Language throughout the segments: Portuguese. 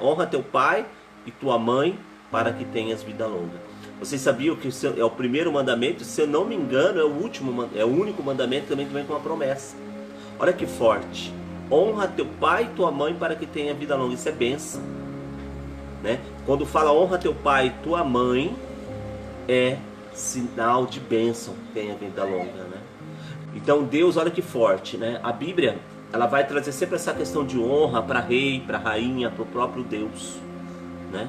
Honra teu pai e tua mãe para que tenhas vida longa. Vocês sabiam que é o primeiro mandamento? Se eu não me engano, é o único mandamento que também vem com uma promessa. Olha que forte. Honra teu pai e tua mãe para que tenha vida longa. Isso é bênção, né? Quando fala honra teu pai e tua mãe, é sinal de bênção que tenha vida longa, né? Então Deus, olha que forte, né? A Bíblia, ela vai trazer sempre essa questão de honra para rei, para rainha, para o próprio Deus, né?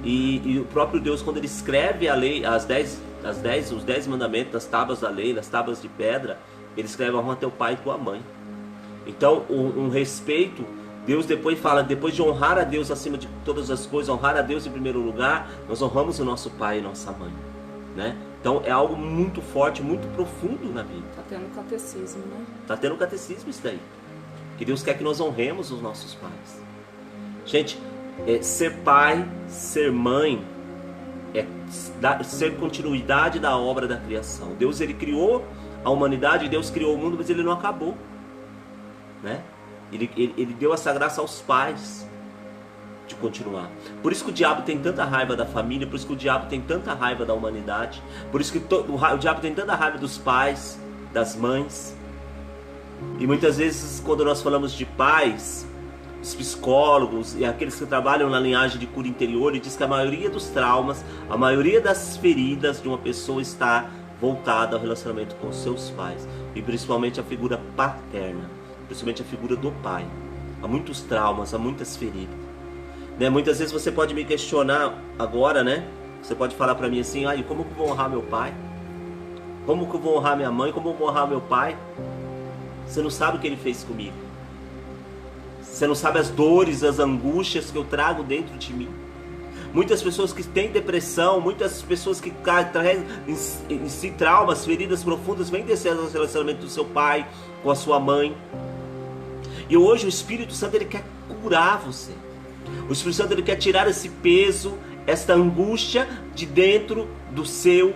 E o próprio Deus, quando ele escreve a lei, os 10 mandamentos, das tábuas da lei, das tábuas de pedra, ele escreve honra teu pai e tua mãe. Então um respeito, Deus depois fala, depois de honrar a Deus acima de todas as coisas, honrar a Deus em primeiro lugar, nós honramos o nosso pai e nossa mãe, né? Então é algo muito forte, muito profundo na Bíblia. Está tendo catecismo, né? Está tendo catecismo isso daí. Que Deus quer que nós honremos os nossos pais. Gente, ser pai, ser mãe, é ser continuidade da obra da criação. Deus, ele criou a humanidade, Deus criou o mundo, mas ele não acabou, né? Ele deu essa graça aos pais de continuar. Por isso que o diabo tem tanta raiva da família, por isso que o diabo tem tanta raiva da humanidade, por isso que o diabo tem tanta raiva dos pais, das mães. E muitas vezes, quando nós falamos de pais, os psicólogos e aqueles que trabalham na linhagem de cura interior, diz que a maioria dos traumas, a maioria das feridas de uma pessoa está voltada ao relacionamento com os seus pais, e principalmente a figura paterna, principalmente a figura do pai. Há muitos traumas, há muitas feridas, né? Muitas vezes você pode me questionar agora, né? Você pode falar para mim assim, como que eu vou honrar meu pai? Como que eu vou honrar minha mãe? Como eu vou honrar meu pai? Você não sabe o que ele fez comigo. Você não sabe as dores, as angústias que eu trago dentro de mim. Muitas pessoas que têm depressão, muitas pessoas que trazem em si traumas, feridas profundas, vêm desse relacionamento do seu pai com a sua mãe. E hoje o Espírito Santo, ele quer curar você. O Espírito Santo, ele quer tirar esse peso, esta angústia de dentro do seu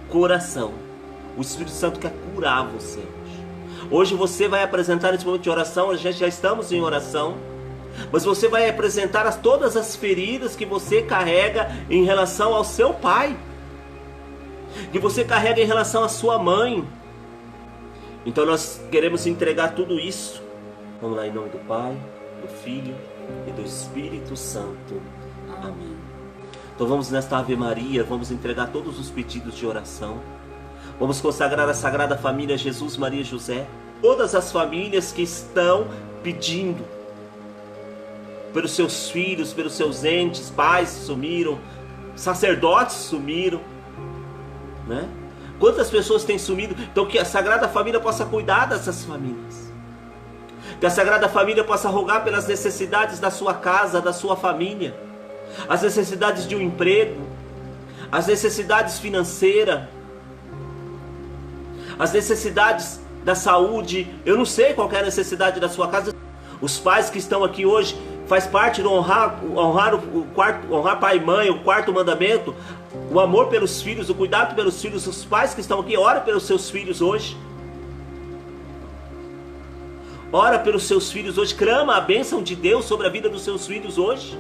coração. O Espírito Santo quer curar você. Hoje você vai apresentar esse momento de oração, já estamos em oração, mas você vai apresentar todas as feridas que você carrega em relação ao seu pai, que você carrega em relação à sua mãe. Então nós queremos entregar tudo isso. Vamos lá, em nome do Pai, do Filho e do Espírito Santo. Amém. Então vamos nesta Ave Maria, vamos entregar todos os pedidos de oração. Vamos consagrar a Sagrada Família Jesus, Maria e José. Todas as famílias que estão pedindo pelos seus filhos, pelos seus entes, pais sumiram, sacerdotes sumiram, né? Quantas pessoas têm sumido? Então que a Sagrada Família possa cuidar dessas famílias. Que a Sagrada Família possa rogar pelas necessidades da sua casa, da sua família. As necessidades de um emprego, as necessidades financeiras, as necessidades da saúde. Eu não sei qual é a necessidade da sua casa. Os pais que estão aqui hoje, faz parte do honrar pai e mãe, o quarto mandamento, o amor pelos filhos, o cuidado pelos filhos. Os pais que estão aqui, ora pelos seus filhos hoje. Ora pelos seus filhos hoje, clama a bênção de Deus sobre a vida dos seus filhos hoje.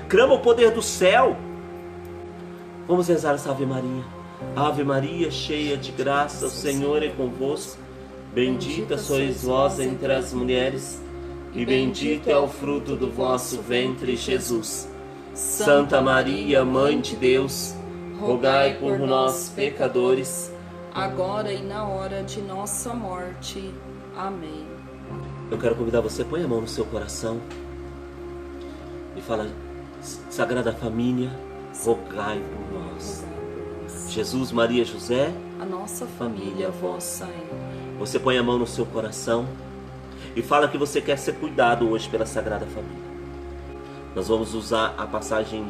Clama o poder do céu. Vamos rezar essa Ave Maria. Ave Maria, cheia de graça, o Senhor é convosco. Bendita sois vós entre as mulheres, e bendito é o fruto do vosso ventre, Jesus. Santa Maria, Mãe de Deus, rogai por nós, pecadores, agora e na hora de nossa morte. Amém. Eu quero convidar você, põe a mão no seu coração e fala: Sagrada Família, rogai por nós. Jesus, Maria, José, a nossa família vossa é. Você põe a mão no seu coração e fala que você quer ser cuidado hoje pela Sagrada Família. Nós vamos usar a passagem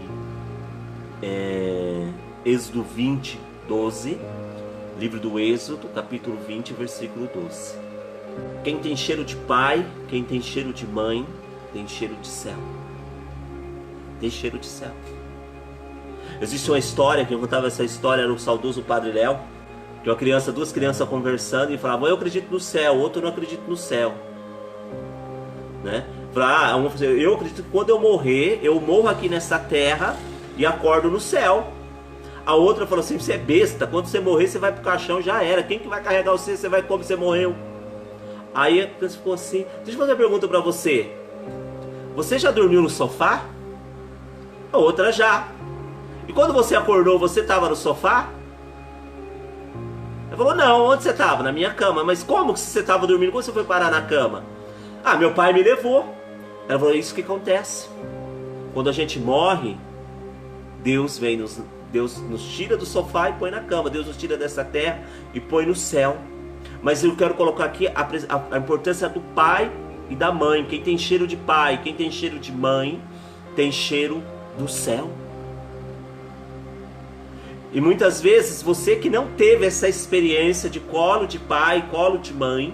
Êxodo 20, 12, livro do Êxodo, capítulo 20, versículo 12. Quem tem cheiro de pai, quem tem cheiro de mãe, tem cheiro de céu. Tem cheiro de céu. Existe uma história, que eu contava essa história no saudoso Padre Léo, que duas crianças conversando e falavam: eu acredito no céu, outro não acredita no céu, né? Eu acredito que quando eu morrer, eu morro aqui nessa terra e acordo no céu. A outra falou assim, você é besta, quando você morrer você vai pro caixão, já era. Quem que vai carregar você? Você vai como você morreu? Aí a criança ficou assim, deixa eu fazer uma pergunta pra você. Você já dormiu no sofá? A outra já. E quando você acordou, você estava no sofá? Ela falou, não, onde você estava? Na minha cama. Mas como que você estava dormindo? Como você foi parar na cama? Ah, meu pai me levou. Ela falou, isso que acontece. Quando a gente morre, Deus nos tira do sofá e põe na cama. Deus nos tira dessa terra e põe no céu. Mas eu quero colocar aqui a importância do pai e da mãe. Quem tem cheiro de pai, quem tem cheiro de mãe, tem cheiro do céu. E muitas vezes você que não teve essa experiência de colo de pai, colo de mãe,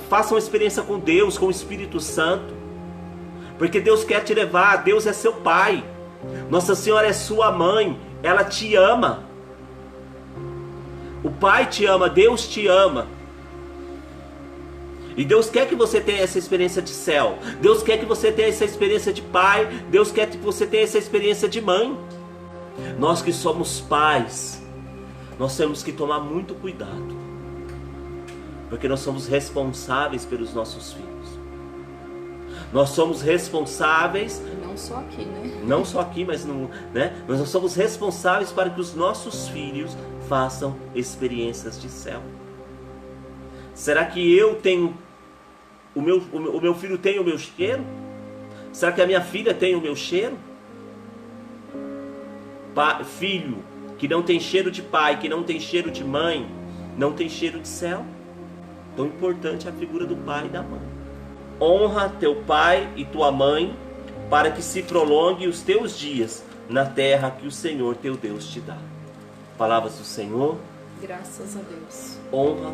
faça uma experiência com Deus, com o Espírito Santo, porque Deus quer te levar. Deus é seu pai, Nossa Senhora é sua mãe, ela te ama. O Pai te ama, Deus te ama. E Deus quer que você tenha essa experiência de céu. Deus quer que você tenha essa experiência de pai. Deus quer que você tenha essa experiência de mãe. Nós que somos pais, nós temos que tomar muito cuidado, porque nós somos responsáveis pelos nossos filhos. Nós somos responsáveis. Não só aqui, né? Não só aqui, mas nós somos responsáveis para que os nossos filhos façam experiências de céu. Será que eu tenho o meu filho tem o meu cheiro? Será que a minha filha tem o meu cheiro? Filho que não tem cheiro de pai, que não tem cheiro de mãe, não tem cheiro de céu. Tão importante é a figura do pai e da mãe. Honra teu pai e tua mãe, para que se prolongue os teus dias na terra que o Senhor teu Deus te dá. Palavras do Senhor. Graças a Deus. Honra.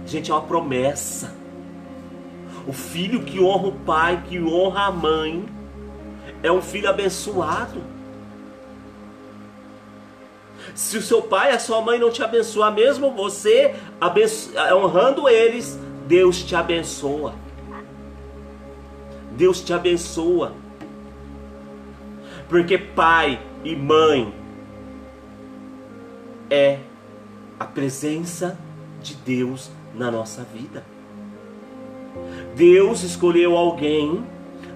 Gente, é uma promessa. O filho que honra o pai, que honra a mãe, é um filho abençoado. Se o seu pai e a sua mãe não te abençoar, mesmo você honrando eles, Deus te abençoa. Deus te abençoa. Porque pai e mãe é a presença de Deus na nossa vida. Deus escolheu alguém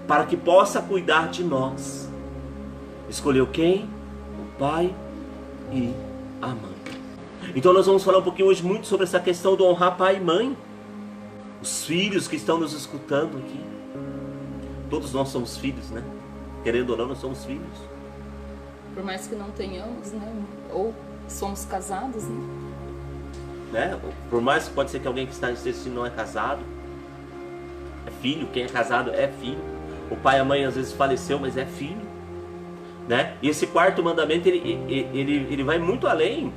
para que possa cuidar de nós. Escolheu quem? O pai e a mãe. Então nós vamos falar um pouquinho hoje muito sobre essa questão do honrar pai e mãe. Os filhos que estão nos escutando aqui. Todos nós somos filhos, né? Querendo ou não, nós somos filhos. Por mais que não tenhamos, né? Ou somos casados, né? Por mais que pode ser que alguém que está assistindo não é casado, é filho. Quem é casado é filho. O pai e a mãe às vezes faleceu, mas é filho, né? E esse quarto mandamento ele vai muito além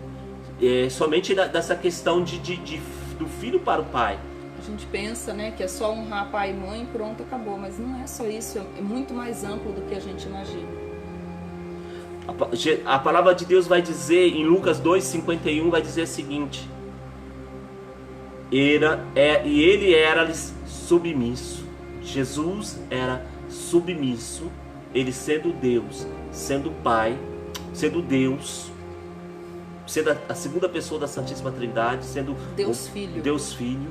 somente dessa questão do filho para o pai. A gente pensa, né, que é só honrar pai e mãe, pronto, acabou. Mas não é só isso, é muito mais amplo do que a gente imagina. A palavra de Deus vai dizer em Lucas 2,51, vai dizer o seguinte: e ele era submisso. Jesus era submisso, ele sendo Deus, sendo Pai, sendo Deus, sendo a segunda pessoa da Santíssima Trindade, sendo Deus Filho. Deus Filho,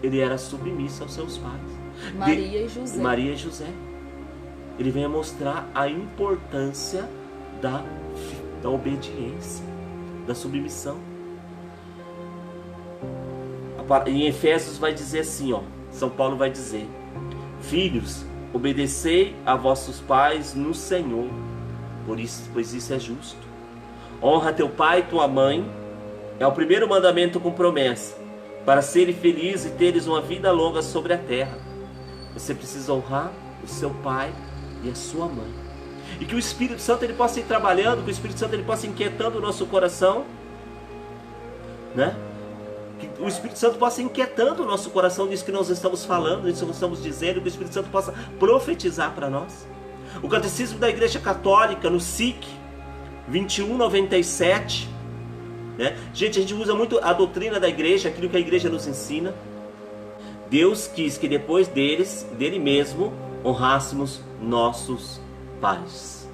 ele era submisso aos seus pais. Maria e José. Maria e José. Ele vem a mostrar a importância da obediência, da submissão. Em Efésios vai dizer assim, São Paulo vai dizer: filhos, obedecei a vossos pais no Senhor, pois isso é justo. Honra teu pai e tua mãe, é o primeiro mandamento com promessa, para seres felizes e teres uma vida longa sobre a terra. Você precisa honrar o seu pai e a sua mãe. E que o Espírito Santo ele possa ir trabalhando, que o Espírito Santo ele possa ir inquietando o nosso coração, né? Que o Espírito Santo possa ir inquietando o nosso coração nisso que nós estamos falando, nisso que nós estamos dizendo, que o Espírito Santo possa profetizar para nós. O Catecismo da Igreja Católica, no SIC 2197, né? Gente, a gente usa muito a doutrina da igreja, aquilo que a igreja nos ensina. Deus quis que depois dele mesmo, honrássemos nossos pais.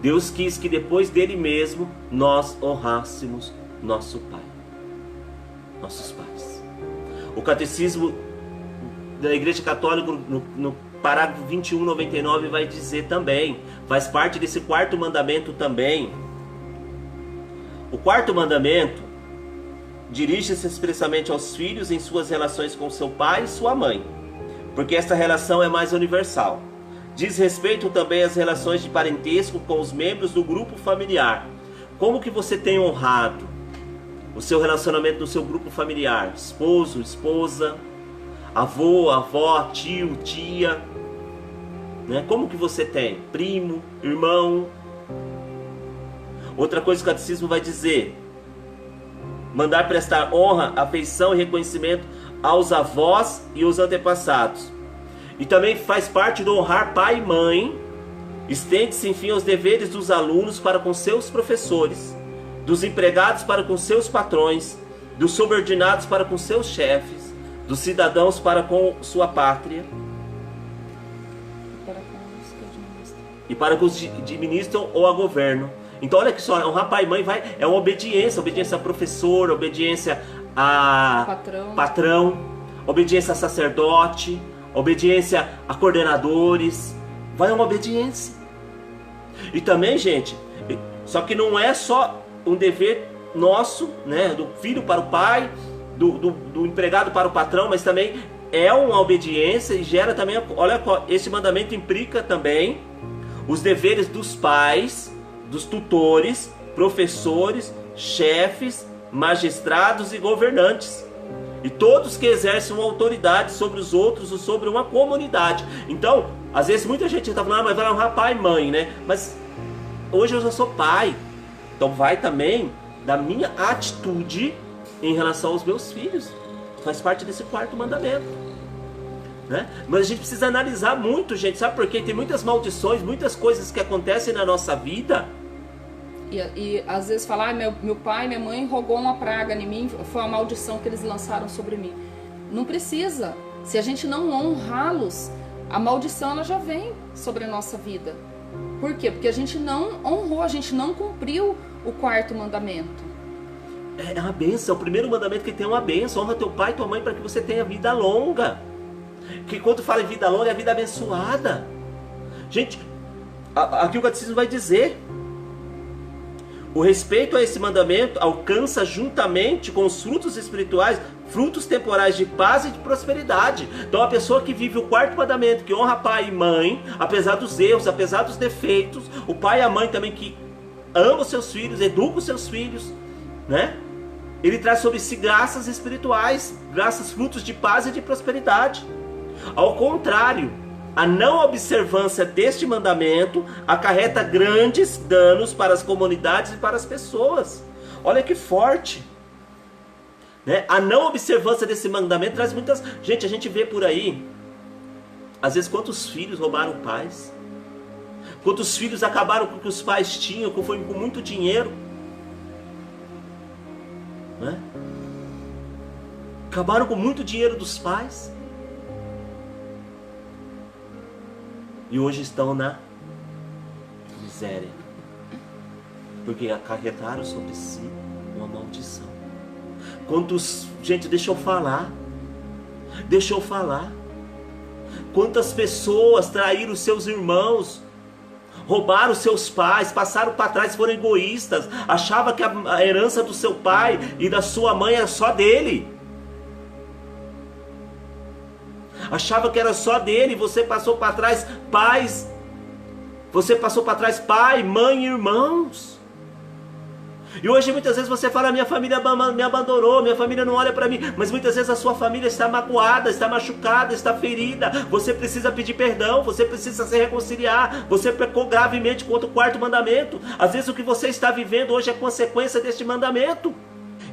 Deus quis que depois dele mesmo, nós honrássemos nosso pai. Nossos pais. O Catecismo da Igreja Católica, no parágrafo 2199, vai dizer também, faz parte desse quarto mandamento também. O quarto mandamento dirige-se expressamente aos filhos em suas relações com seu pai e sua mãe, porque esta relação é mais universal. Diz respeito também às relações de parentesco com os membros do grupo familiar. Como que você tem honrado o seu relacionamento no seu grupo familiar? Esposo, esposa, avô, avó, tio, tia, né? Como que você tem? Primo, irmão. Outra coisa que o Catecismo vai dizer: mandar prestar honra, afeição e reconhecimento aos avós e aos antepassados. E também faz parte do honrar pai e mãe. Estende-se, enfim, aos deveres dos alunos para com seus professores, dos empregados para com seus patrões, dos subordinados para com seus chefes, dos cidadãos para com sua pátria e para com os que administram ou a governam. Então olha que só, honrar pai e mãe é uma obediência a professor, obediência a patrão, obediência a sacerdote, obediência a coordenadores, vai uma obediência. E também, gente, só que não é só um dever nosso, né, do filho para o pai, do empregado para o patrão, mas também é uma obediência e gera também, olha, esse mandamento implica também os deveres dos pais, dos tutores, professores, chefes, magistrados e governantes. E todos que exercem uma autoridade sobre os outros ou sobre uma comunidade. Então, às vezes muita gente está falando, mas vai honrar pai e mãe, né? Mas hoje eu já sou pai. Então vai também da minha atitude em relação aos meus filhos. Faz parte desse quarto mandamento, né? Mas a gente precisa analisar muito, gente. Sabe por quê? Tem muitas maldições, muitas coisas que acontecem na nossa vida. E às vezes falar, meu pai e minha mãe rogou uma praga em mim, foi uma maldição que eles lançaram sobre mim. Não precisa. Se a gente não honrá-los, a maldição ela já vem sobre a nossa vida. Por quê? Porque a gente não honrou, a gente não cumpriu o quarto mandamento. É uma bênção, o primeiro mandamento que tem uma bênção: honra teu pai e tua mãe para que você tenha vida longa. Que quando fala em vida longa, é vida abençoada. Gente, aqui o Catecismo vai dizer: o respeito a esse mandamento alcança juntamente com os frutos espirituais, frutos temporais de paz e de prosperidade. Então a pessoa que vive o quarto mandamento, que honra pai e mãe, apesar dos erros, apesar dos defeitos, o pai e a mãe também que ama os seus filhos, educa os seus filhos, né? Ele traz sobre si graças espirituais, graças, frutos de paz e de prosperidade. Ao contrário, a não observância deste mandamento acarreta grandes danos para as comunidades e para as pessoas. Olha que forte, né? A não observância desse mandamento traz muitas... Gente, a gente vê por aí, às vezes, quantos filhos roubaram pais, quantos filhos acabaram com o que os pais tinham, com muito dinheiro, né? Acabaram com muito dinheiro dos pais. E hoje estão na miséria, porque acarretaram sobre si uma maldição. Quantos... Gente, deixa eu falar. Quantas pessoas traíram seus irmãos, roubaram seus pais, passaram para trás, foram egoístas, achava que a herança do seu pai e da sua mãe era só dele. Achava que era só dele, você passou para trás pais, você passou para trás pai, mãe e irmãos. E hoje muitas vezes você fala: minha família me abandonou, minha família não olha para mim. Mas muitas vezes a sua família está magoada, está machucada, está ferida. Você precisa pedir perdão, você precisa se reconciliar. Você pecou gravemente contra o quarto mandamento. Às vezes o que você está vivendo hoje é consequência deste mandamento.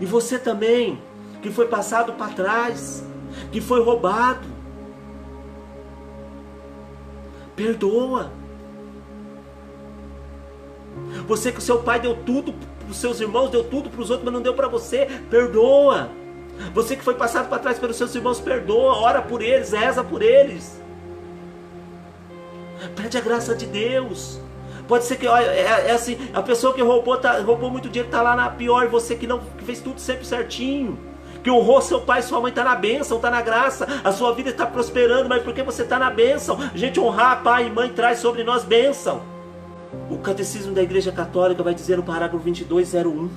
E você também, que foi passado para trás, que foi roubado, perdoa. Você que o seu pai deu tudo para os seus irmãos, deu tudo para os outros, mas não deu para você, perdoa. Você que foi passado para trás pelos seus irmãos, perdoa, ora por eles, reza por eles. Pede a graça de Deus. Pode ser que, olha, é assim, a pessoa que roubou muito dinheiro está lá na pior, e você que fez tudo sempre certinho, que honrou seu pai e sua mãe, está na bênção, está na graça, a sua vida está prosperando, mas porque você está na bênção. Gente, honrar pai e mãe traz sobre nós bênção. O Catecismo da Igreja Católica vai dizer no parágrafo 2201: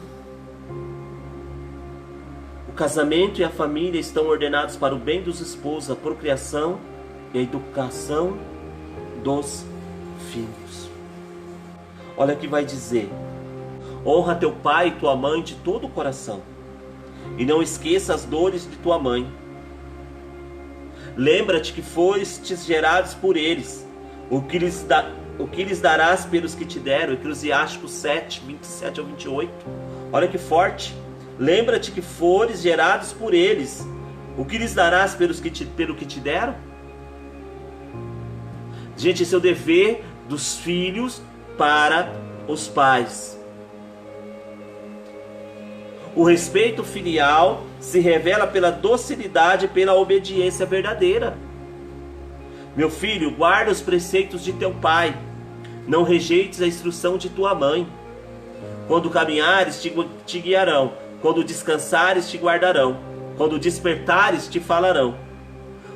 o casamento e a família estão ordenados para o bem dos esposos, a procriação e a educação dos filhos. Olha o que vai dizer: honra teu pai e tua mãe de todo o coração, e não esqueça as dores de tua mãe. Lembra-te que fostes gerados por eles, o que lhes darás pelos que te deram. Eclesiásticos 7, 27 ao 28. Olha que forte. Lembra-te que fores gerados por eles, o que lhes darás pelo que te deram? Gente, esse é o dever dos filhos para os pais. O respeito filial se revela pela docilidade e pela obediência verdadeira. Meu filho, guarda os preceitos de teu pai, não rejeites a instrução de tua mãe. Quando caminhares, te guiarão. Quando descansares, te guardarão. Quando despertares, te falarão.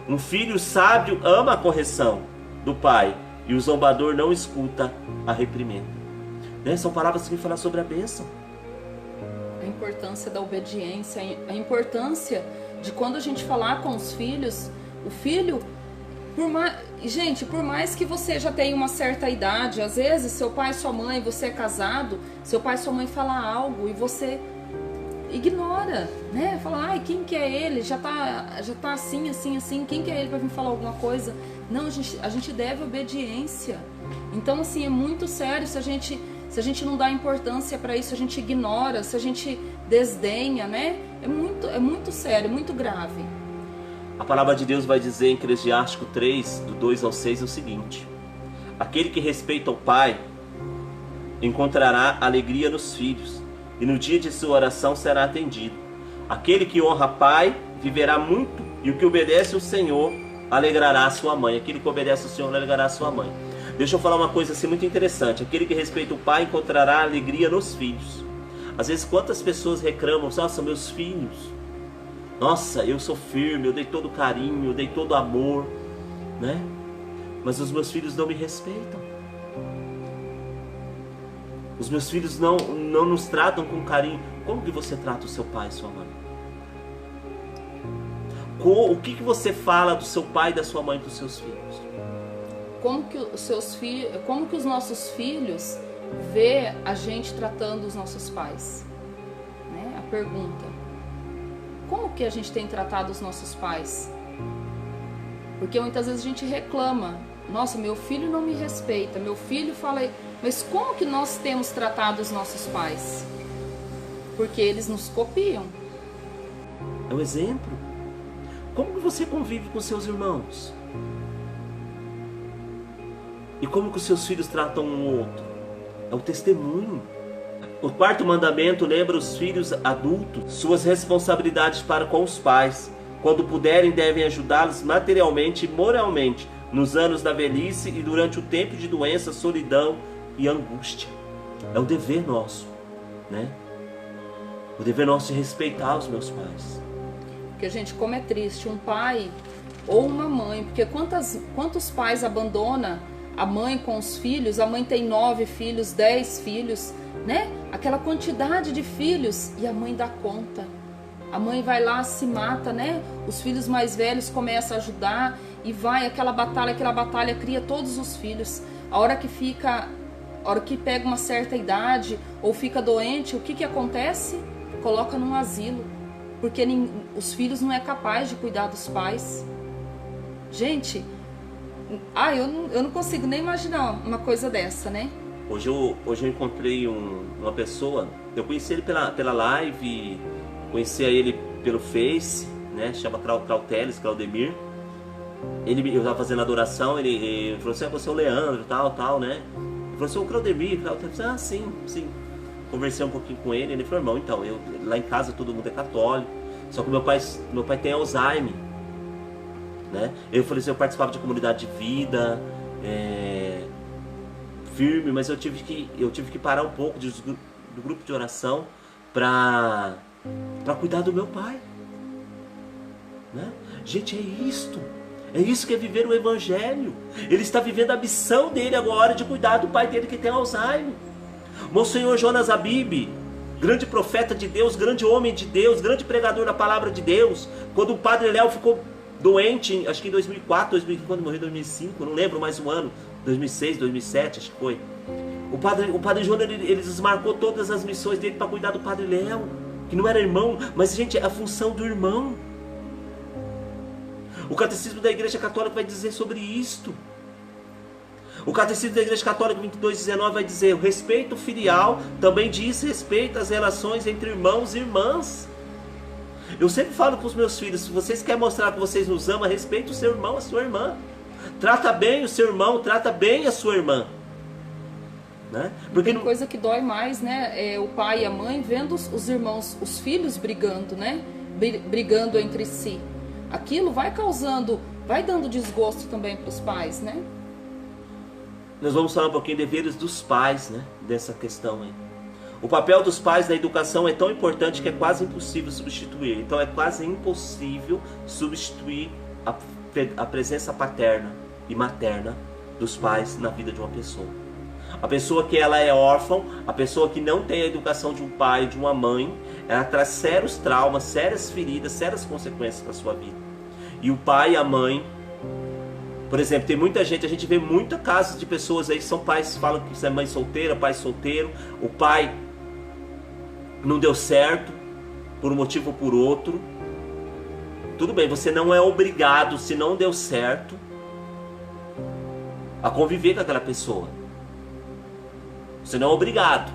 Um filho sábio ama a correção do pai, e o zombador não escuta a reprimenda. São palavras que me falam sobre a bênção. A importância da obediência, a importância de quando a gente falar com os filhos, o filho, por mais que você já tenha uma certa idade, às vezes seu pai e sua mãe, você é casado, seu pai e sua mãe falam algo e você ignora, né? Fala, ai, quem que é ele? Já tá assim, quem que é ele para vir falar alguma coisa? Não, a gente deve obediência. Então, assim, é muito sério se a gente não dá importância para isso, a gente ignora, se a gente desdenha, né? É muito sério, é muito grave. A palavra de Deus vai dizer em Eclesiástico 3, do 2 ao 6, o seguinte: aquele que respeita o pai encontrará alegria nos filhos, e no dia de sua oração será atendido. Aquele que honra pai viverá muito, e o que obedece ao Senhor alegrará a sua mãe. Aquele que obedece ao Senhor alegrará a sua mãe. Deixa eu falar uma coisa assim muito interessante: aquele que respeita o pai encontrará alegria nos filhos. Às vezes, quantas pessoas reclamam: nossa, meus filhos, nossa, eu sou firme, eu dei todo carinho, eu dei todo amor, né? Mas os meus filhos não me respeitam. Os meus filhos não nos tratam com carinho. Como que você trata o seu pai e sua mãe? O que você fala do seu pai e da sua mãe para os seus filhos? Como que os nossos filhos vê a gente tratando os nossos pais? Né? A pergunta: como que a gente tem tratado os nossos pais? Porque muitas vezes a gente reclama: nossa, meu filho não me respeita, meu filho fala... Mas como que nós temos tratado os nossos pais? Porque eles nos copiam. É um exemplo. Como que você convive com seus irmãos? E como que os seus filhos tratam um ou outro? É o testemunho. O quarto mandamento lembra os filhos adultos suas responsabilidades para com os pais. Quando puderem, devem ajudá-los materialmente e moralmente nos anos da velhice e durante o tempo de doença, solidão e angústia. É o dever nosso, né? O dever nosso de respeitar os meus pais. Porque, gente, como é triste um pai ou uma mãe, porque quantos pais abandonam a mãe com os filhos? A mãe tem 9 filhos, 10 filhos, né? Aquela quantidade de filhos, e a mãe dá conta. A mãe vai lá, se mata, né? Os filhos mais velhos começam a ajudar e vai aquela batalha cria todos os filhos. A hora que pega uma certa idade ou fica doente, o que acontece? Coloca num asilo, porque os filhos não é capaz de cuidar dos pais. Gente, eu não consigo nem imaginar uma coisa dessa, né? Hoje eu encontrei uma pessoa, eu conheci ele pela live, conhecia ele pelo Face, né? Chama Claudemir. Eu estava fazendo adoração, ele falou assim: você é o Leandro, tal, né? Ele falou assim: o Claudemir, eu falei, sim. Conversei um pouquinho com ele, ele falou: irmão, então, lá em casa todo mundo é católico, Só que meu pai tem Alzheimer, né? Eu falei assim, eu participava de comunidade de vida, firme, mas eu tive que parar um pouco do grupo de oração para cuidar do meu pai, né? Gente, é isso que é viver o Evangelho. Ele está vivendo a missão dele agora de cuidar do pai dele que tem Alzheimer. Monsenhor Jonas Abib, grande profeta de Deus, grande homem de Deus, grande pregador da palavra de Deus. Quando o padre Léo ficou doente, acho que em 2004, quando morreu em 2005, não lembro mais o ano, 2006, 2007, acho que foi. O padre Jonas, ele desmarcou todas as missões dele para cuidar do padre Léo, que não era irmão, mas, gente, é a função do irmão. O Catecismo da Igreja Católica vai dizer sobre isto. O Catecismo da Igreja Católica 22:19 vai dizer: o respeito filial também diz respeito às relações entre irmãos e irmãs. Eu sempre falo para os meus filhos, se vocês querem mostrar que vocês nos amam, respeite o seu irmão, a sua irmã. Trata bem o seu irmão, trata bem a sua irmã. Né? Porque tem coisa que dói mais, né? É o pai e a mãe vendo os irmãos, os filhos brigando, né? Brigando entre si. Aquilo vai dando desgosto também para os pais, né? Nós vamos falar um pouquinho de deveres dos pais, né? Dessa questão aí. O papel dos pais na educação é tão importante que é quase impossível substituir. Então é quase impossível substituir a presença paterna e materna dos pais na vida de uma pessoa. A pessoa que ela é órfã, a pessoa que não tem a educação de um pai, de uma mãe, ela traz sérios traumas, sérias feridas, sérias consequências para a sua vida. E o pai e a mãe, por exemplo, tem muita gente, a gente vê muitos casos de pessoas aí que são pais, falam que é mãe solteira, pai solteiro, o pai não deu certo, por um motivo ou por outro. Tudo bem, você não é obrigado, se não deu certo, a conviver com aquela pessoa. Você não é obrigado.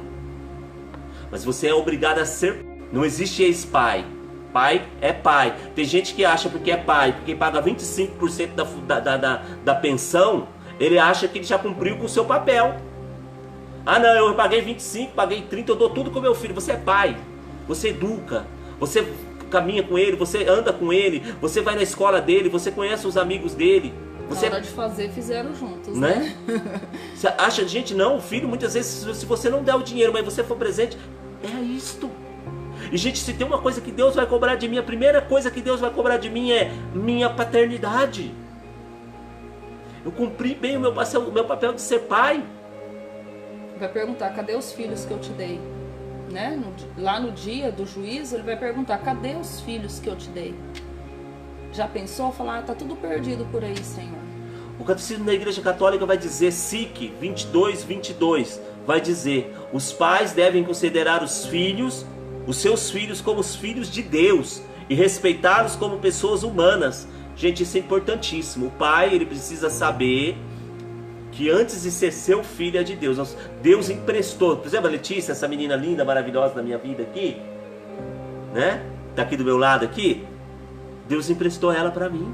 Mas você é obrigado a ser. Não existe ex-pai. Pai é pai. Tem gente que acha porque é pai, porque paga 25% da pensão, ele acha que ele já cumpriu com o seu papel. Ah não, eu paguei 25, paguei 30, eu dou tudo com meu filho. Você é pai. Você educa. Você caminha com ele, você anda com ele, você vai na escola dele, você conhece os amigos dele. Você... Na hora de fazer, fizeram juntos, né? Você acha, gente, não, o filho, muitas vezes, se você não der o dinheiro, mas você for presente, é isto. E, gente, se tem uma coisa que Deus vai cobrar de mim, a primeira coisa que Deus vai cobrar de mim é minha paternidade. Eu cumpri bem o meu papel de ser pai. Vai perguntar, cadê os filhos que eu te dei? Né? Lá no dia do juízo, ele vai perguntar, cadê os filhos que eu te dei? Já pensou? Falar, tá tudo perdido por aí, Senhor. O Catecismo da Igreja Católica vai dizer, SIC 22:22, vai dizer, os pais devem considerar os seus filhos como os filhos de Deus e respeitá-los como pessoas humanas. Gente, isso é importantíssimo. O pai, ele precisa saber que antes de ser seu filho é de Deus. Deus emprestou. Por exemplo, a Letícia, essa menina linda, maravilhosa da minha vida aqui, né? Tá aqui do meu lado aqui. Deus emprestou ela para mim.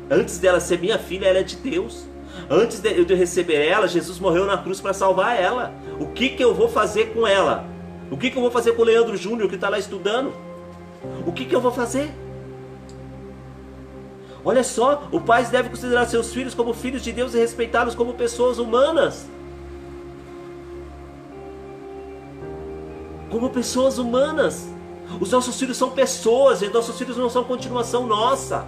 Antes dela ser minha filha, ela é de Deus. Antes de eu receber ela, Jesus morreu na cruz para salvar ela. O que eu vou fazer com ela? O que eu vou fazer com o Leandro Júnior que está lá estudando? O que eu vou fazer? Olha só, os pais devem considerar seus filhos como filhos de Deus e respeitá-los como pessoas humanas. Como pessoas humanas. Os nossos filhos são pessoas, e nossos filhos não são continuação nossa.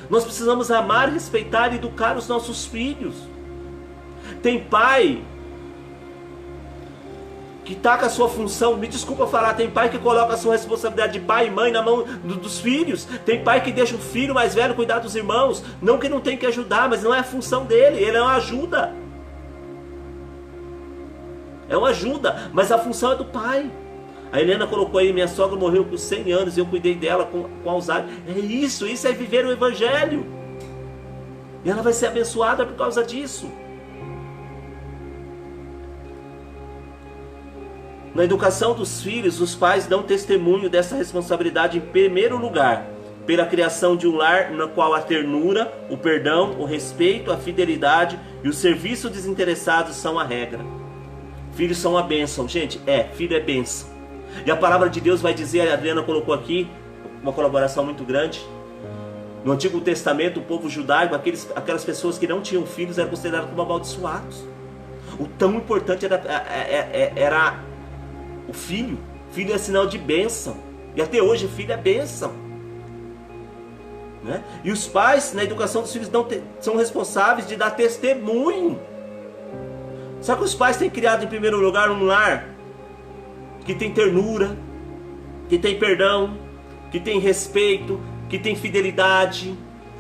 Nós precisamos amar, respeitar e educar os nossos filhos. Tem pai que está com a sua função, me desculpa falar, tem pai que coloca a sua responsabilidade de pai e mãe na mão dos filhos. Tem pai que deixa o filho mais velho cuidar dos irmãos. Não que não tem que ajudar, mas não é a função dele, ele é uma ajuda. É uma ajuda, mas a função é do pai. A Helena colocou aí, minha sogra morreu com 100 anos e eu cuidei dela com Alzheimer. É isso é viver o Evangelho. E ela vai ser abençoada por causa disso. Na educação dos filhos, os pais dão testemunho dessa responsabilidade em primeiro lugar, pela criação de um lar no qual a ternura, o perdão, o respeito, a fidelidade e o serviço desinteressado são a regra. Filhos são a bênção. Gente, filho é bênção. E a palavra de Deus vai dizer, a Adriana colocou aqui, uma colaboração muito grande. No Antigo Testamento, o povo judaico, aquelas pessoas que não tinham filhos eram consideradas como amaldiçoados. O tão importante era o filho. Filho é sinal de bênção. E até hoje, filho é bênção. Né? E os pais, na educação dos filhos, são responsáveis de dar testemunho. Só que os pais têm criado, em primeiro lugar, um lar que tem ternura, que tem perdão, que tem respeito, que tem fidelidade,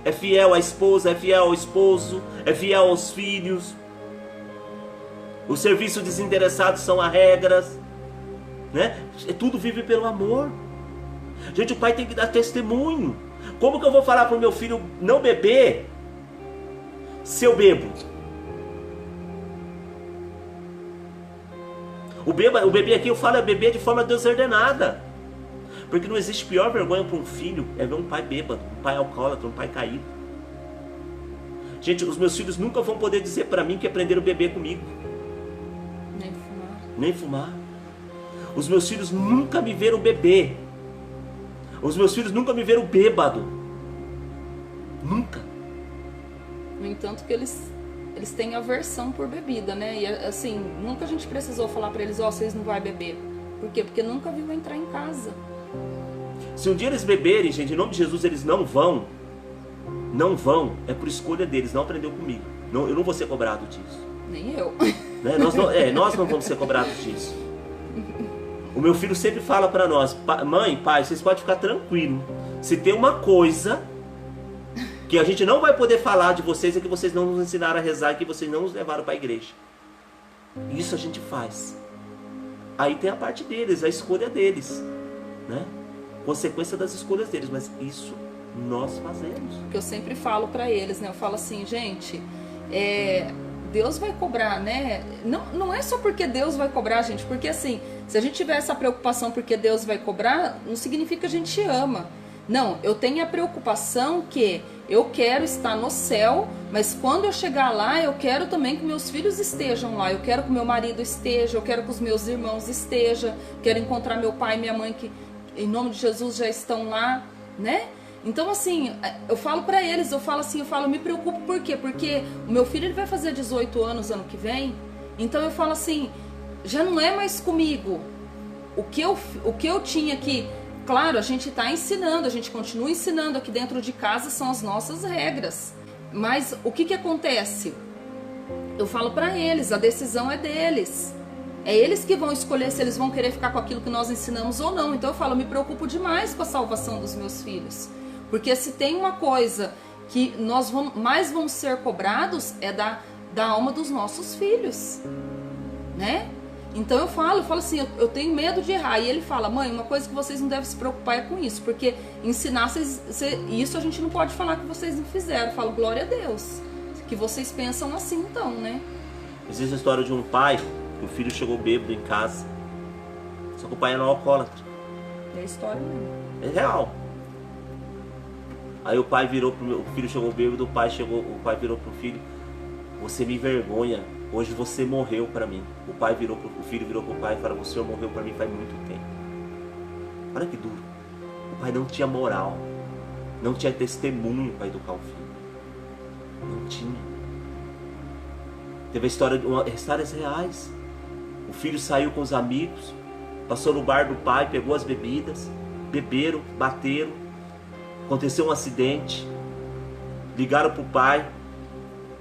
é fiel à esposa, é fiel ao esposo, é fiel aos filhos. O serviço desinteressado são as regras, né? Tudo vive pelo amor. Gente, o pai tem que dar testemunho. Como que eu vou falar para o meu filho não beber se eu bebo? O beber aqui eu falo é beber de forma desordenada. Porque não existe pior vergonha para um filho é ver um pai bêbado, um pai alcoólatra, um pai caído. Gente, os meus filhos nunca vão poder dizer para mim que aprenderam a beber comigo. Nem fumar. Nem fumar. Os meus filhos nunca me viram beber. Os meus filhos nunca me viram bêbado. Nunca. No entanto que eles têm aversão por bebida, né? E assim, nunca a gente precisou falar para eles, vocês não vão beber. Por quê? Porque nunca viu entrar em casa. Se um dia eles beberem, gente, em nome de Jesus, eles não vão, é por escolha deles, não aprendeu comigo. Não, eu não vou ser cobrado disso. Nem eu. Né? Nós não vamos ser cobrados disso. O meu filho sempre fala para nós, mãe, pai, vocês podem ficar tranquilos. Se tem uma coisa que a gente não vai poder falar de vocês, é que vocês não nos ensinaram a rezar, e que vocês não nos levaram para a igreja. Isso a gente faz. Aí tem a parte deles, a escolha deles, né? Consequência das escolhas deles, mas isso nós fazemos. Que eu sempre falo para eles, né? Eu falo assim, gente, Deus vai cobrar, né? Não é só porque Deus vai cobrar, gente, porque assim, se a gente tiver essa preocupação porque Deus vai cobrar, não significa que a gente ama. Não, eu tenho a preocupação que eu quero estar no céu, mas quando eu chegar lá, eu quero também que meus filhos estejam lá, eu quero que meu marido esteja, eu quero que os meus irmãos estejam, quero encontrar meu pai e minha mãe que em nome de Jesus já estão lá, né? Então assim, eu falo pra eles, me preocupo por quê? Porque o meu filho ele vai fazer 18 anos ano que vem, então eu falo assim, já não é mais comigo. O que eu tinha que, claro, a gente está ensinando, a gente continua ensinando aqui dentro de casa, são as nossas regras. Mas o que acontece? Eu falo pra eles, a decisão é deles. É eles que vão escolher se eles vão querer ficar com aquilo que nós ensinamos ou não. Então eu falo, eu me preocupo demais com a salvação dos meus filhos. Porque se tem uma coisa que nós mais vamos ser cobrados é da alma dos nossos filhos, né? Então eu falo assim, eu tenho medo de errar. E ele fala, mãe, uma coisa que vocês não devem se preocupar é com isso. Porque ensinar isso a gente não pode falar que vocês não fizeram. Eu falo, glória a Deus, que vocês pensam assim então, né? Existe a história de um pai, que o filho chegou bêbado em casa. Só que o pai era um alcoólatra. É a história mesmo. É real. Aí o pai virou o filho chegou bêbado, o pai virou pro filho, você me envergonha, hoje você morreu pra mim. O filho virou pro pai e falou, o senhor morreu pra mim faz muito tempo. Olha que duro. O pai não tinha moral, não tinha testemunho para educar o filho. Não tinha. Teve histórias reais. O filho saiu com os amigos, passou no bar do pai, pegou as bebidas, beberam, bateram. Aconteceu um acidente, ligaram pro pai,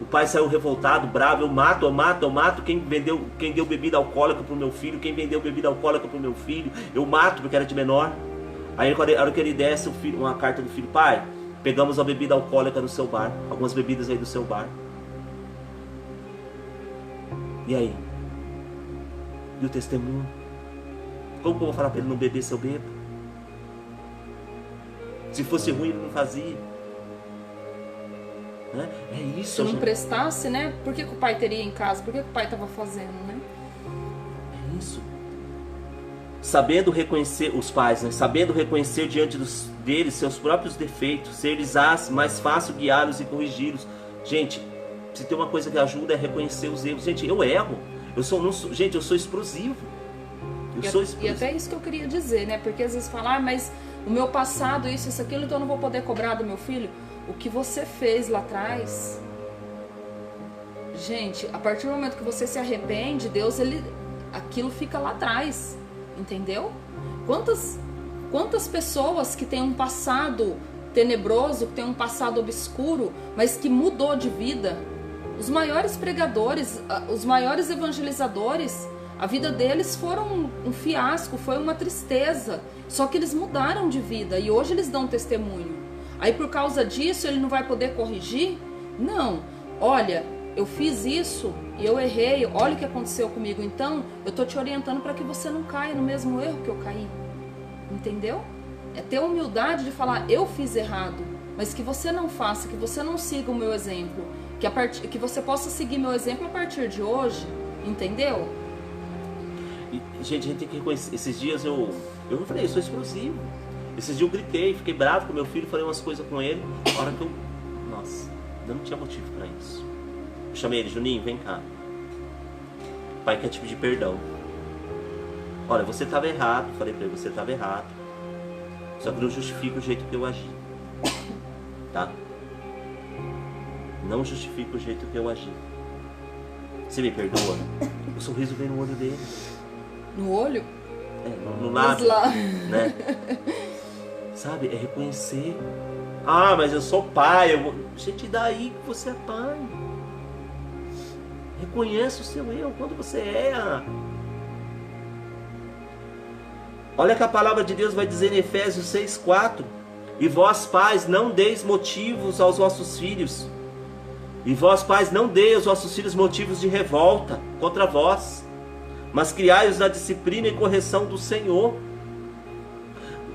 o pai saiu revoltado, bravo, eu mato, quem deu bebida alcoólica pro meu filho, quem vendeu bebida alcoólica pro meu filho, eu mato porque era de menor. Aí na hora que ele desce, uma carta do filho, pai, pegamos a bebida alcoólica no seu bar, algumas bebidas aí do seu bar. E aí? E o testemunho? Como que eu vou falar para ele não beber se eu bebo? Se fosse ruim, ele não fazia. Né? É isso. Se não prestasse, né? Por que o pai teria em casa? Por que o pai estava fazendo, né? É isso. Sabendo reconhecer os pais, né? Sabendo reconhecer diante deles seus próprios defeitos, ser-lhes mais fácil guiá-los e corrigi-los. Gente, se tem uma coisa que ajuda é reconhecer os erros. Gente, eu erro. Eu sou explosivo. Eu sou explosivo. E até isso que eu queria dizer, né? Porque às vezes falar, mas o meu passado, isso, aquilo, então eu não vou poder cobrar do meu filho. O que você fez lá atrás... Gente, a partir do momento que você se arrepende, Deus, aquilo fica lá atrás, entendeu? Quantas pessoas que têm um passado tenebroso, que têm um passado obscuro, mas que mudou de vida, os maiores pregadores, os maiores evangelizadores, a vida deles foram um fiasco, foi uma tristeza, só que eles mudaram de vida e hoje eles dão testemunho. Aí por causa disso ele não vai poder corrigir? Não, olha... Eu fiz isso e eu errei, olha o que aconteceu comigo. Então, eu estou te orientando para que você não caia no mesmo erro que eu caí. Entendeu? É ter humildade de falar, eu fiz errado, mas que você não faça, que você não siga o meu exemplo. Que você possa seguir meu exemplo a partir de hoje. Entendeu? E, gente, a gente tem que reconhecer. Esses dias eu falei, eu sou explosivo. Esses dias eu gritei, fiquei bravo com meu filho, falei umas coisas com ele. A hora que eu... Nossa, eu não tinha motivo para isso. Eu chamei ele, Juninho, vem cá. O pai quer te pedir perdão. Olha, você estava errado. Falei pra ele, você estava errado. Só que não justifica o jeito que eu agi. Tá? Não justifica o jeito que eu agi. Você me perdoa? O sorriso veio no olho dele. No olho? É, no lábio. Né? Sabe? É reconhecer. Ah, mas eu sou pai. Gente, daí que você é pai. Reconheça o seu erro quando você erra. Olha que a palavra de Deus vai dizer em Efésios 6:4. E vós, pais, não deis motivos aos vossos filhos. E vós, pais, não deis aos vossos filhos motivos de revolta contra vós, mas criai-os na disciplina e correção do Senhor.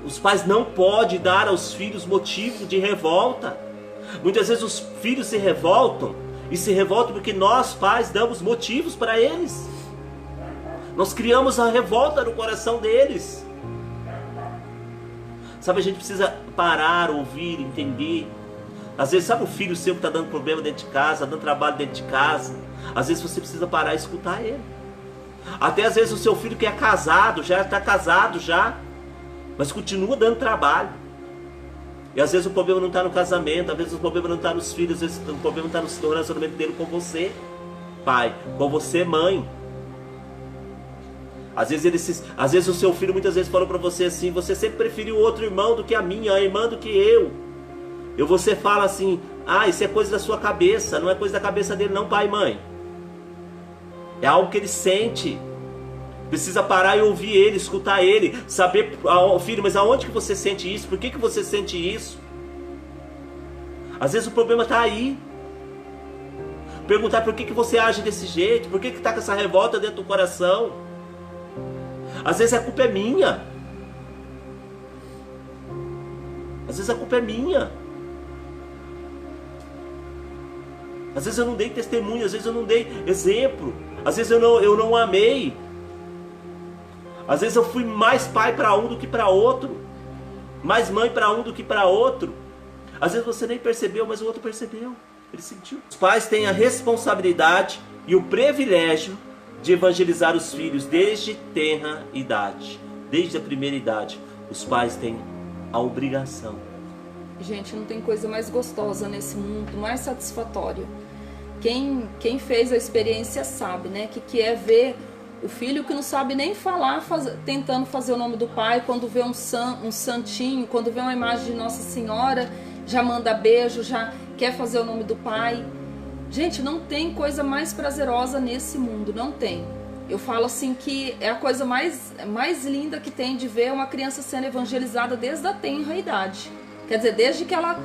Os pais não podem dar aos filhos motivo de revolta. Muitas vezes os filhos se revoltam. E se revoltam porque nós, pais, damos motivos para eles. Nós criamos a revolta no coração deles. Sabe, a gente precisa parar, ouvir, entender. Às vezes, sabe o filho seu que está dando problema dentro de casa, dando trabalho dentro de casa? Às vezes você precisa parar e escutar ele. Até às vezes o seu filho que é casado, já está casado já, mas continua dando trabalho. E às vezes o problema não está no casamento, às vezes o problema não está nos filhos, às vezes o problema está no relacionamento dele com você, pai, com você, mãe. Às vezes o seu filho muitas vezes falou para você assim, você sempre preferiu outro irmão do que a irmã do que eu. E você fala assim, isso é coisa da sua cabeça, não é coisa da cabeça dele não, pai e mãe. É algo que ele sente. Precisa parar e ouvir ele, escutar ele, saber, filho, mas aonde que você sente isso? Por que você sente isso? Às vezes o problema está aí. Perguntar por que você age desse jeito, por que está com essa revolta dentro do coração. Às vezes a culpa é minha. Às vezes a culpa é minha. Às vezes eu não dei testemunho, às vezes eu não dei exemplo, às vezes eu não amei. Às vezes eu fui mais pai para um do que para outro, mais mãe para um do que para outro. Às vezes você nem percebeu, mas o outro percebeu, ele sentiu. Os pais têm a responsabilidade e o privilégio de evangelizar os filhos desde tenra idade, desde a primeira idade. Os pais têm a obrigação. Gente, não tem coisa mais gostosa nesse mundo, mais satisfatória. Quem fez a experiência sabe, né? Que é ver o filho que não sabe nem falar, tentando fazer o nome do pai, quando vê um santinho, quando vê uma imagem de Nossa Senhora, já manda beijo, já quer fazer o nome do pai. Gente, não tem coisa mais prazerosa nesse mundo, não tem. Eu falo assim que é a coisa mais linda que tem de ver uma criança sendo evangelizada desde a tenra idade. Quer dizer, desde que ela,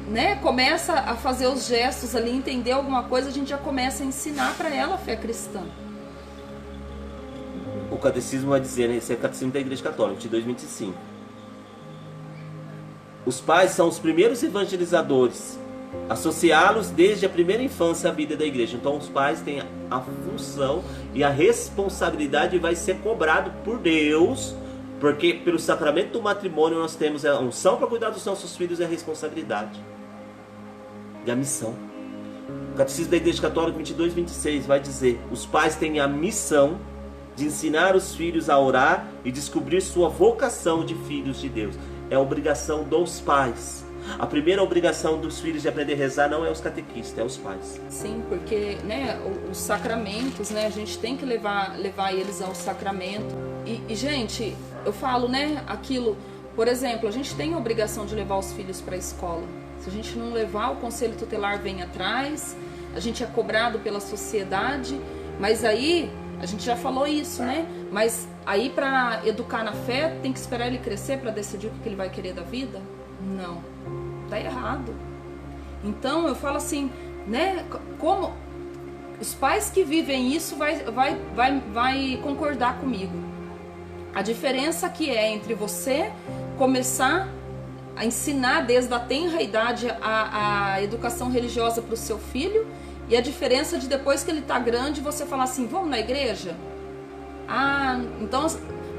né, começa a fazer os gestos ali, entender alguma coisa, a gente já começa a ensinar para ela a fé cristã. O catecismo vai dizer, esse é o catecismo da Igreja Católica, de 2025. Os pais são os primeiros evangelizadores, associá-los desde a primeira infância à vida da igreja. Então os pais têm a função e a responsabilidade, vai ser cobrado por Deus, porque pelo sacramento do matrimônio nós temos a unção para cuidar dos nossos filhos e a responsabilidade e a missão. O catecismo da Igreja Católica 22, 26 vai dizer: os pais têm a missão de ensinar os filhos a orar e descobrir sua vocação de filhos de Deus. É obrigação dos pais. A primeira obrigação dos filhos de aprender a rezar não é os catequistas, é os pais. Sim, porque, né, os sacramentos, né, a gente tem que levar eles ao sacramento. E, gente, eu falo, né, aquilo, por exemplo, a gente tem a obrigação de levar os filhos para a escola. Se a gente não levar, o conselho tutelar vem atrás, a gente é cobrado pela sociedade, mas aí, a gente já falou isso, né, mas aí para educar na fé, tem que esperar ele crescer para decidir o que ele vai querer da vida? Não, tá errado. Então eu falo assim, né, como os pais que vivem isso vai concordar comigo. A diferença que é entre você começar a ensinar desde a tenra idade a educação religiosa para o seu filho e a diferença de depois que ele tá grande você falar assim, vamos na igreja? Ah, então,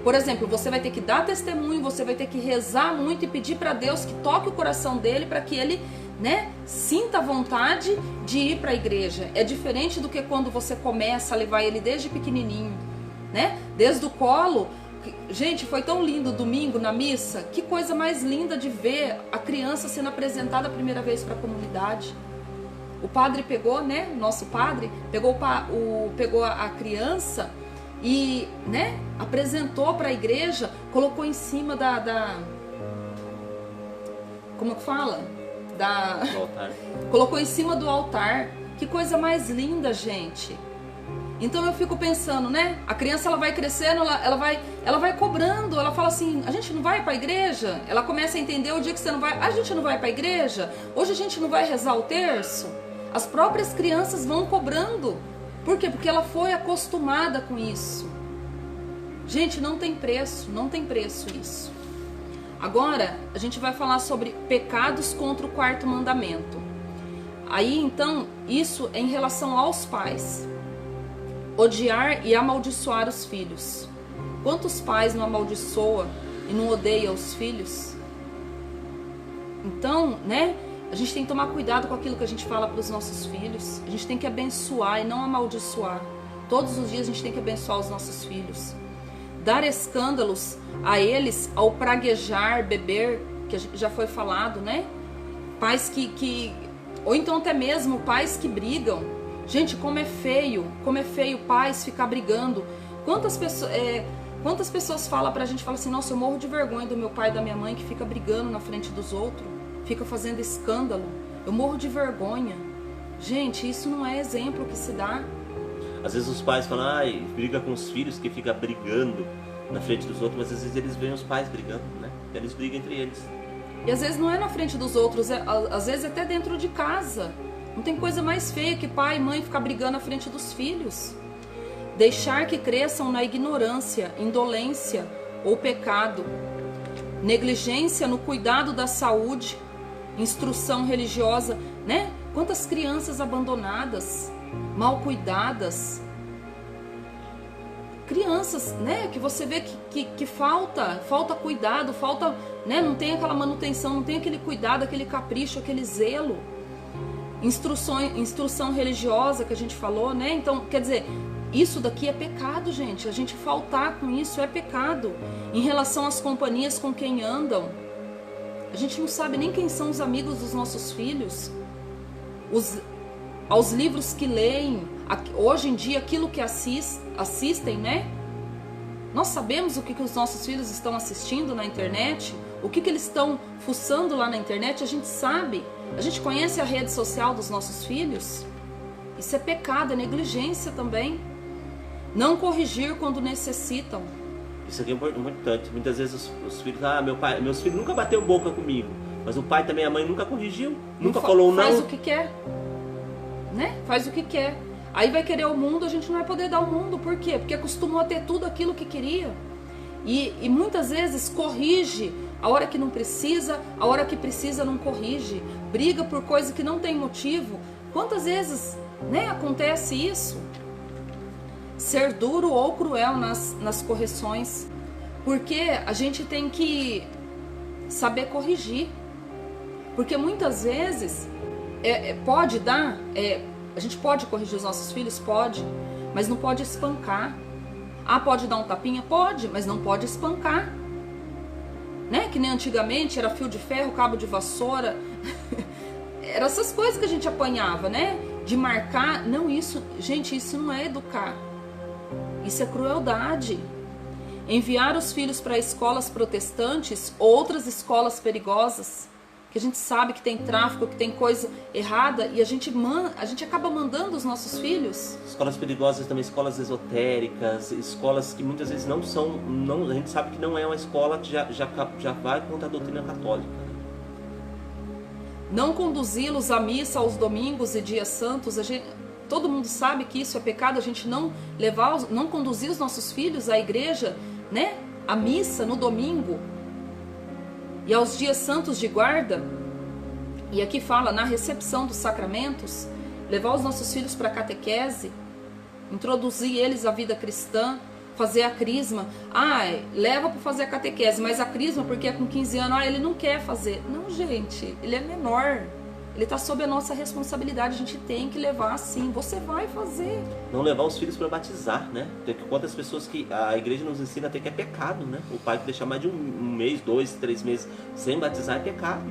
por exemplo, você vai ter que dar testemunho, você vai ter que rezar muito e pedir para Deus que toque o coração dele para que ele, né, sinta a vontade de ir para a igreja. É diferente do que quando você começa a levar ele desde pequenininho, né? Desde o colo. Gente, foi tão lindo domingo na missa. Que coisa mais linda de ver a criança sendo apresentada a primeira vez para a comunidade. O padre pegou, né, nosso padre, pegou a criança e, né, apresentou para a igreja, colocou em cima como que fala? Do altar. Colocou em cima do altar. Que coisa mais linda, gente. Então eu fico pensando, né? A criança, ela vai crescendo, ela vai cobrando, ela fala assim, a gente não vai para a igreja? Ela começa a entender o dia que você não vai, a gente não vai para a igreja? Hoje a gente não vai rezar o terço? As próprias crianças vão cobrando. Por quê? Porque ela foi acostumada com isso. Gente, não tem preço isso. Agora, a gente vai falar sobre pecados contra o quarto mandamento. Aí, então, isso é em relação aos pais. Odiar e amaldiçoar os filhos. Quantos pais não amaldiçoam e não odeiam os filhos? Então, né? A gente tem que tomar cuidado com aquilo que a gente fala para os nossos filhos. A gente tem que abençoar e não amaldiçoar. Todos os dias a gente tem que abençoar os nossos filhos. Dar escândalos a eles ao praguejar, beber, que já foi falado, né? Pais ou então até mesmo pais que brigam. Gente, como é feio pais ficar brigando. Quantas pessoas falam pra gente, falam assim, nossa, eu morro de vergonha do meu pai e da minha mãe que fica brigando na frente dos outros, fica fazendo escândalo. Eu morro de vergonha. Gente, isso não é exemplo que se dá. Às vezes os pais falam, briga com os filhos que fica brigando na frente dos outros, mas às vezes eles veem os pais brigando, né? Eles brigam entre eles. E às vezes não é na frente dos outros, às vezes até dentro de casa. Não tem coisa mais feia que pai e mãe ficar brigando na frente dos filhos. Deixar que cresçam na ignorância, indolência ou pecado. Negligência no cuidado da saúde, instrução religiosa, né? Quantas crianças abandonadas, mal cuidadas. Crianças, né? Que você vê que falta cuidado, falta, né? Não tem aquela manutenção, não tem aquele cuidado, aquele capricho, aquele zelo. Instrução religiosa que a gente falou, né? Então, quer dizer, isso daqui é pecado, gente. A gente faltar com isso é pecado. Em relação às companhias com quem andam, a gente não sabe nem quem são os amigos dos nossos filhos. Aos livros que leem, hoje em dia, aquilo que assistem, né? Nós sabemos o que os nossos filhos estão assistindo na internet, o que eles estão fuçando lá na internet, a gente sabe. A gente conhece a rede social dos nossos filhos. Isso é pecado, é negligência também. Não corrigir quando necessitam. Isso aqui é importante. Muitas vezes os filhos, meus filhos nunca bateu boca comigo, mas o pai também, a mãe nunca corrigiu, nunca falou não. Faz o que quer, né? Faz o que quer. Aí vai querer o mundo, a gente não vai poder dar o mundo. Por quê? Porque acostumou a ter tudo aquilo que queria. E muitas vezes corrige a hora que não precisa, a hora que precisa não corrige. Briga por coisa que não tem motivo. Quantas vezes, né, acontece isso? Ser duro ou cruel nas correções. Porque a gente tem que saber corrigir. Porque muitas vezes pode dar... a gente pode corrigir os nossos filhos? Pode. Mas não pode espancar. Ah, pode dar um tapinha? Pode, mas não pode espancar. Né? Que nem antigamente era fio de ferro, cabo de vassoura. Eram essas coisas que a gente apanhava, né? De marcar. Não, isso, gente, isso não é educar. Isso é crueldade. Enviar os filhos para escolas protestantes, outras escolas perigosas, que a gente sabe que tem tráfico, que tem coisa errada, e a gente acaba mandando os nossos filhos. Escolas perigosas também, escolas esotéricas, escolas que muitas vezes não são, a gente sabe que não é uma escola que já vai contra a doutrina católica. Não conduzi-los à missa aos domingos e dias santos, todo mundo sabe que isso é pecado, a gente não conduzir os nossos filhos à igreja, né? À missa no domingo e aos dias santos de guarda. E aqui fala na recepção dos sacramentos, levar os nossos filhos para a catequese, introduzir eles à vida cristã, fazer a crisma. Leva para fazer a catequese, mas a crisma porque é com 15 anos, ele não quer fazer. Não, gente, ele é menor. Ele está sob a nossa responsabilidade, a gente tem que levar assim, você vai fazer. Não levar os filhos para batizar, né? Tem quantas pessoas que a igreja nos ensina até que é pecado, né? O pai que deixar mais de um mês, 2, 3 meses sem batizar é pecado.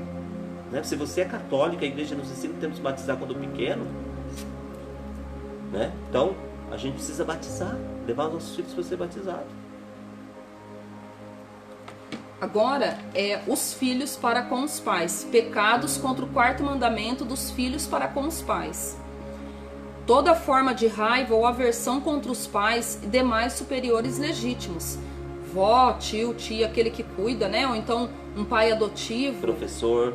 Né? Se você é católico, a igreja nos ensina que temos que batizar quando pequeno. Né? Então, a gente precisa batizar, levar os nossos filhos para ser batizados. Agora os filhos para com os pais. Pecados contra o 4º mandamento dos filhos para com os pais. Toda forma de raiva ou aversão contra os pais e demais superiores legítimos. Vó, tio, tia, aquele que cuida, né? Ou então um pai adotivo. Professor.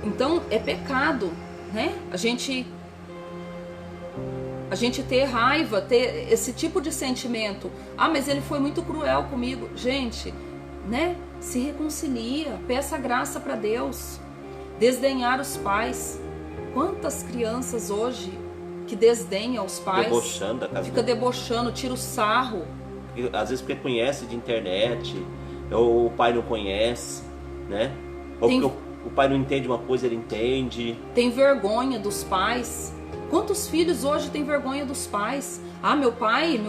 Então é pecado, né? A gente ter raiva, ter esse tipo de sentimento. Mas ele foi muito cruel comigo. Gente, né? Se reconcilia, peça graça para Deus. Desdenhar os pais. Quantas crianças hoje que desdenham os pais? Debochando da casa. Fica debochando, tira o sarro. Às vezes porque conhece de internet, ou o pai não conhece, né? Ou porque o pai não entende uma coisa, ele entende. Tem vergonha dos pais. Quantos filhos hoje têm vergonha dos pais? Meu pai,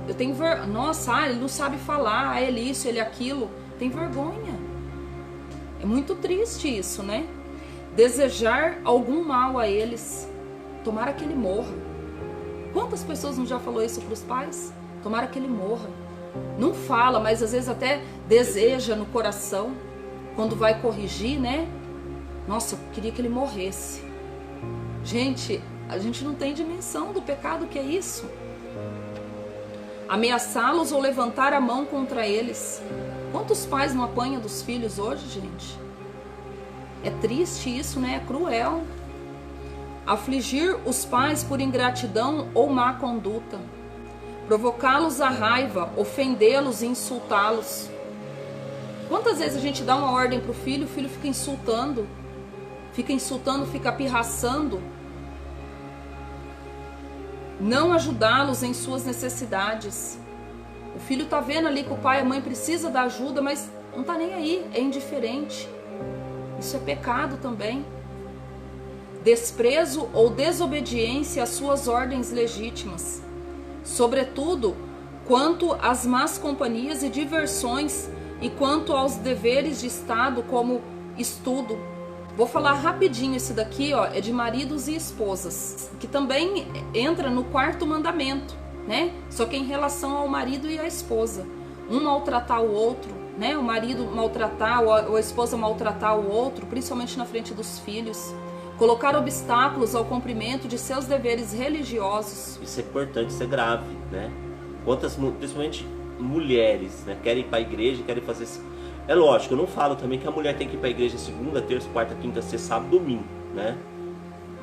eu tenho vergonha. Nossa, ele não sabe falar, ele isso, ele aquilo. Tem vergonha. É muito triste isso, né? Desejar algum mal a eles. Tomara que ele morra. Quantas pessoas não já falou isso para os pais? Tomara que ele morra. Não fala, mas às vezes até deseja no coração. Quando vai corrigir, né? Nossa, eu queria que ele morresse. Gente, a gente não tem dimensão do pecado que é isso. Ameaçá-los ou levantar a mão contra eles. Quantos pais não apanham dos filhos hoje, gente? É triste isso, né? É cruel. Afligir os pais por ingratidão ou má conduta. Provocá-los à raiva, ofendê-los e insultá-los. Quantas vezes a gente dá uma ordem para o filho fica insultando, fica pirraçando. Não ajudá-los em suas necessidades. O filho tá vendo ali que o pai e a mãe precisa da ajuda, mas não tá nem aí, é indiferente. Isso é pecado também. Desprezo ou desobediência às suas ordens legítimas. Sobretudo, quanto às más companhias e diversões e quanto aos deveres de Estado como estudo. Vou falar rapidinho esse daqui, é de maridos e esposas, que também entra no 4º mandamento, né? Só que em relação ao marido e à esposa. Um maltratar o outro, né? O marido maltratar ou a esposa maltratar o outro, principalmente na frente dos filhos. Colocar obstáculos ao cumprimento de seus deveres religiosos. Isso é importante, isso é grave, né? Quantas, principalmente mulheres, né? Querem ir para a igreja, querem fazer... É lógico, eu não falo também que a mulher tem que ir para a igreja segunda, terça, quarta, quinta, sexta, sábado, domingo, né?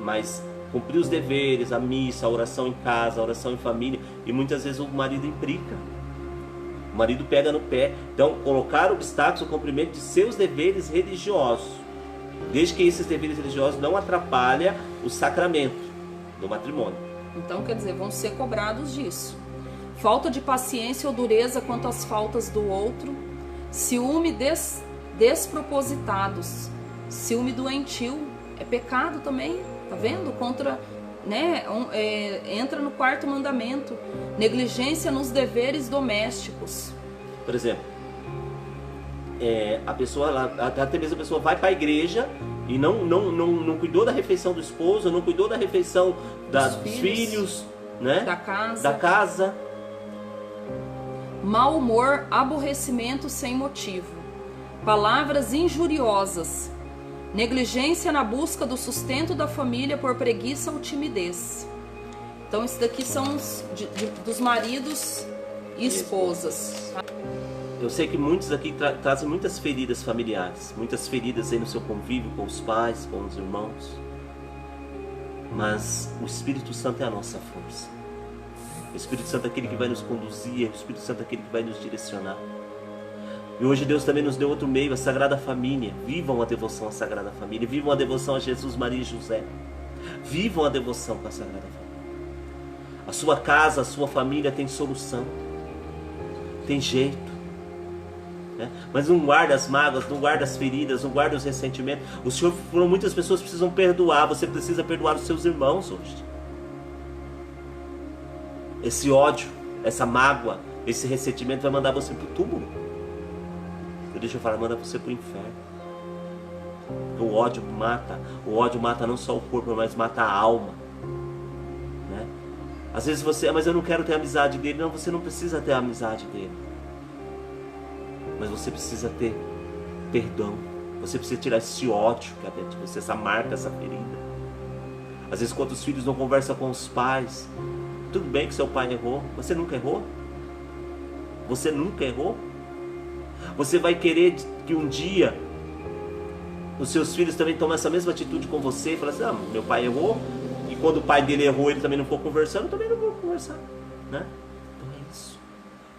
Mas cumprir os deveres, a missa, a oração em casa, a oração em família, e muitas vezes o marido implica. O marido pega no pé. Então, colocar obstáculos ao cumprimento de seus deveres religiosos, desde que esses deveres religiosos não atrapalhem o sacramento do matrimônio. Então, quer dizer, vão ser cobrados disso. Falta de paciência ou dureza quanto às faltas do outro. Ciúme despropositados. Ciúme doentio. É pecado também, tá vendo? né, entra no 4º mandamento, negligência nos deveres domésticos. Por exemplo, a pessoa, até mesmo a pessoa vai para a igreja e não cuidou da refeição do esposo, não cuidou da refeição dos filhos, né? Da casa. Mau humor, aborrecimento sem motivo, palavras injuriosas, negligência na busca do sustento da família por preguiça ou timidez. Então, isso daqui são dos maridos e esposas. Eu sei que muitos aqui trazem muitas feridas familiares, muitas feridas aí no seu convívio com os pais, com os irmãos. Mas o Espírito Santo é a nossa força. O Espírito Santo é aquele que vai nos conduzir, o Espírito Santo é aquele que vai nos direcionar. E hoje Deus também nos deu outro meio, a Sagrada Família. Vivam a devoção à Sagrada Família, vivam a devoção a Jesus, Maria e José. Vivam a devoção com a Sagrada Família. A sua casa, a sua família tem solução, tem jeito. Mas não guarda as mágoas, não guarda as feridas, não guarda os ressentimentos. O Senhor falou, muitas pessoas precisam perdoar. Você precisa perdoar os seus irmãos hoje. Esse ódio, essa mágoa, esse ressentimento vai mandar você para o túmulo. Deixa eu falar, manda você para o inferno. O ódio mata não só o corpo, mas mata a alma, né? Às vezes mas eu não quero ter amizade dele. Não, você não precisa ter a amizade dele. Mas você precisa ter perdão. Você precisa tirar esse ódio que há dentro de você, essa marca, essa ferida. Às vezes quando os filhos não conversam com os pais, tudo bem que seu pai errou. Você nunca errou? Você nunca errou? Você vai querer que um dia os seus filhos também tomem essa mesma atitude com você e falar assim, meu pai errou, e quando o pai dele errou, ele também não ficou conversando, eu também não vou conversar, né? Então é isso.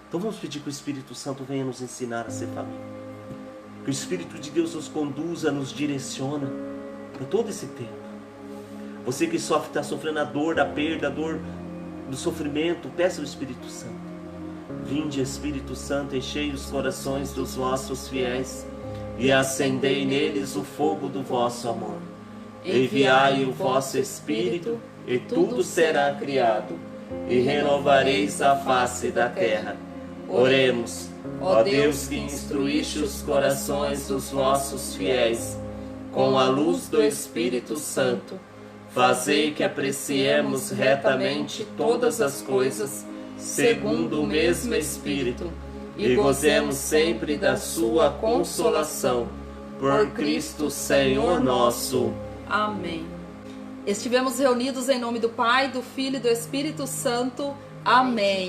Então vamos pedir que o Espírito Santo venha nos ensinar a ser família. Que o Espírito de Deus nos conduza, nos direciona para todo esse tempo. Você que está sofrendo a dor da perda, a dor do sofrimento, peça ao Espírito Santo. Vinde, Espírito Santo, enchei os corações dos vossos fiéis e acendei neles o fogo do vosso amor. Enviai o vosso Espírito e tudo será criado e renovareis a face da terra. Oremos, ó Deus que instruíste os corações dos vossos fiéis com a luz do Espírito Santo, fazei que apreciemos retamente todas as coisas segundo o mesmo Espírito e gozemos sempre da sua consolação. Por Cristo Senhor nosso. Amém. Estivemos reunidos em nome do Pai, do Filho e do Espírito Santo. Amém.